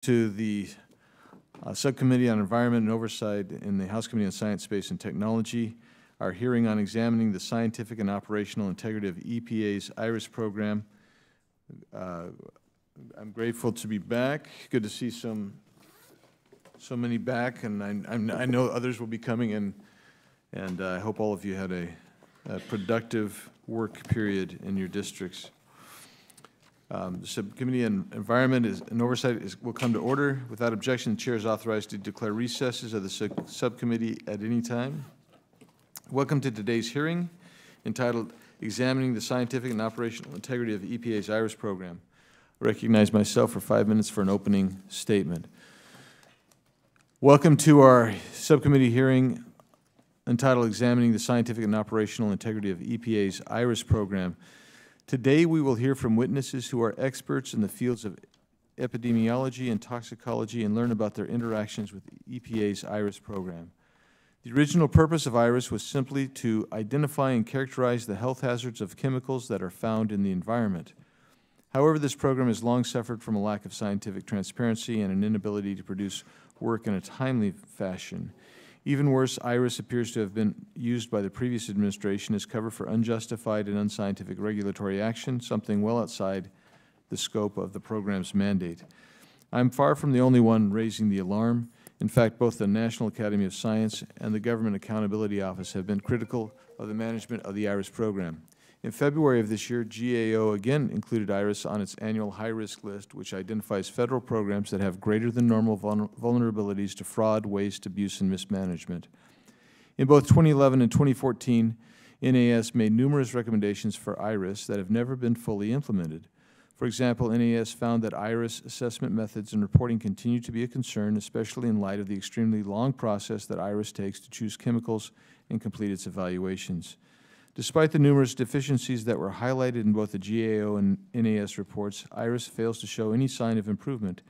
To the Subcommittee on Environment and Oversight in the House Committee on Science, Space, and Technology. Our hearing on examining the scientific and operational integrity of EPA's IRIS program. I'm grateful to be back. Good to see so many back, and I know others will be coming in, and I hope all of you had a productive work period in your districts. The Subcommittee on Environment and Oversight will come to order. Without objection, the Chair is authorized to declare recesses of the subcommittee at any time. Welcome to today's hearing, entitled Examining the Scientific and Operational Integrity of EPA's IRIS program. I recognize myself for 5 minutes for an opening statement. Welcome to our subcommittee hearing entitled Examining the Scientific and Operational Integrity of EPA's IRIS program. Today, we will hear from witnesses who are experts in the fields of epidemiology and toxicology and learn about their interactions with EPA's IRIS program. The original purpose of IRIS was simply to identify and characterize the health hazards of chemicals that are found in the environment. However, this program has long suffered from a lack of scientific transparency and an inability to produce work in a timely fashion. Even worse, IRIS appears to have been used by the previous administration as cover for unjustified and unscientific regulatory action, something well outside the scope of the program's mandate. I'm far from the only one raising the alarm. In fact, both the National Academy of Science and the Government Accountability Office have been critical of the management of the IRIS program. In February of this year, GAO again included IRIS on its annual high-risk list, which identifies federal programs that have greater than normal vulnerabilities to fraud, waste, abuse, and mismanagement. In both 2011 and 2014, NAS made numerous recommendations for IRIS that have never been fully implemented. For example, NAS found that IRIS assessment methods and reporting continue to be a concern, especially in light of the extremely long process that IRIS takes to choose chemicals and complete its evaluations. Despite the numerous deficiencies that were highlighted in both the GAO and NAS reports, IRIS fails to show any sign of improvement.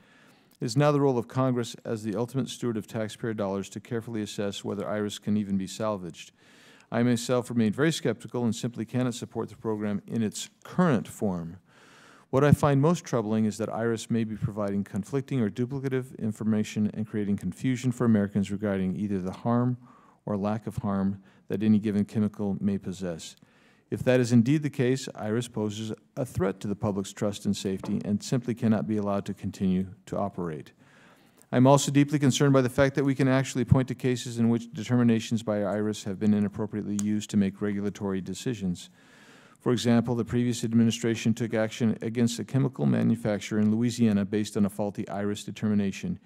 It is now the role of Congress as the ultimate steward of taxpayer dollars to carefully assess whether IRIS can even be salvaged. I myself remain very skeptical and simply cannot support the program in its current form. What I find most troubling is that IRIS may be providing conflicting or duplicative information and creating confusion for Americans regarding either the harm or lack of harm that any given chemical may possess. If that is indeed the case, IRIS poses a threat to the public's trust and safety and simply cannot be allowed to continue to operate. I'm also deeply concerned by the fact that we can actually point to cases in which determinations by IRIS have been inappropriately used to make regulatory decisions. For example, the previous administration took action against a chemical manufacturer in Louisiana based on a faulty IRIS determination,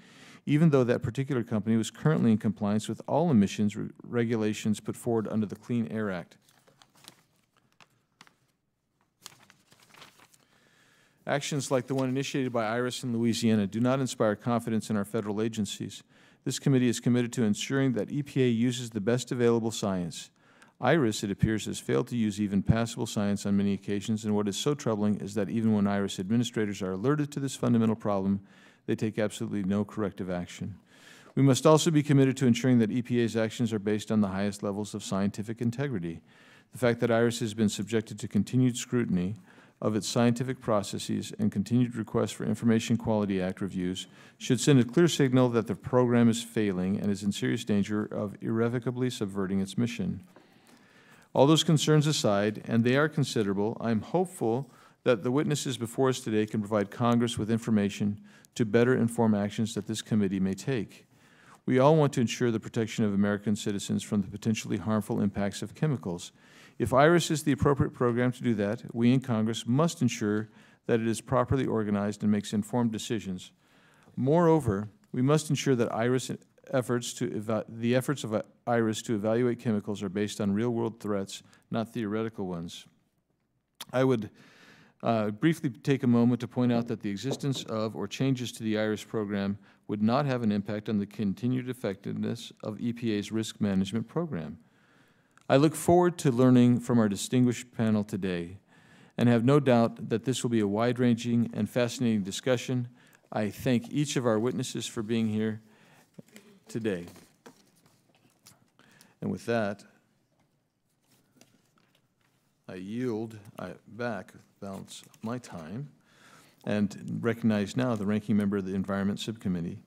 even though that particular company was currently in compliance with all emissions regulations put forward under the Clean Air Act. Actions like the one initiated by IRIS in Louisiana do not inspire confidence in our federal agencies. This committee is committed to ensuring that EPA uses the best available science. IRIS, it appears, has failed to use even passable science on many occasions, and what is so troubling is that even when IRIS administrators are alerted to this fundamental problem, they take absolutely no corrective action. We must also be committed to ensuring that EPA's actions are based on the highest levels of scientific integrity. The fact that IRIS has been subjected to continued scrutiny of its scientific processes and continued requests for Information Quality Act reviews should send a clear signal that the program is failing and is in serious danger of irrevocably subverting its mission. All those concerns aside, and they are considerable, I'm hopeful that the witnesses before us today can provide Congress with information to better inform actions that this committee may take. We all want to ensure the protection of American citizens from the potentially harmful impacts of chemicals. If IRIS is the appropriate program to do that, we in Congress must ensure that it is properly organized and makes informed decisions. Moreover, we must ensure that the efforts of IRIS to evaluate chemicals are based on real-world threats, not theoretical ones. I would briefly take a moment to point out that the existence of or changes to the IRIS program would not have an impact on the continued effectiveness of EPA's risk management program. I look forward to learning from our distinguished panel today and have no doubt that this will be a wide-ranging and fascinating discussion. I thank each of our witnesses for being here today. And with that, I yield back the balance of my time and recognize now the ranking member of the Environment Subcommittee.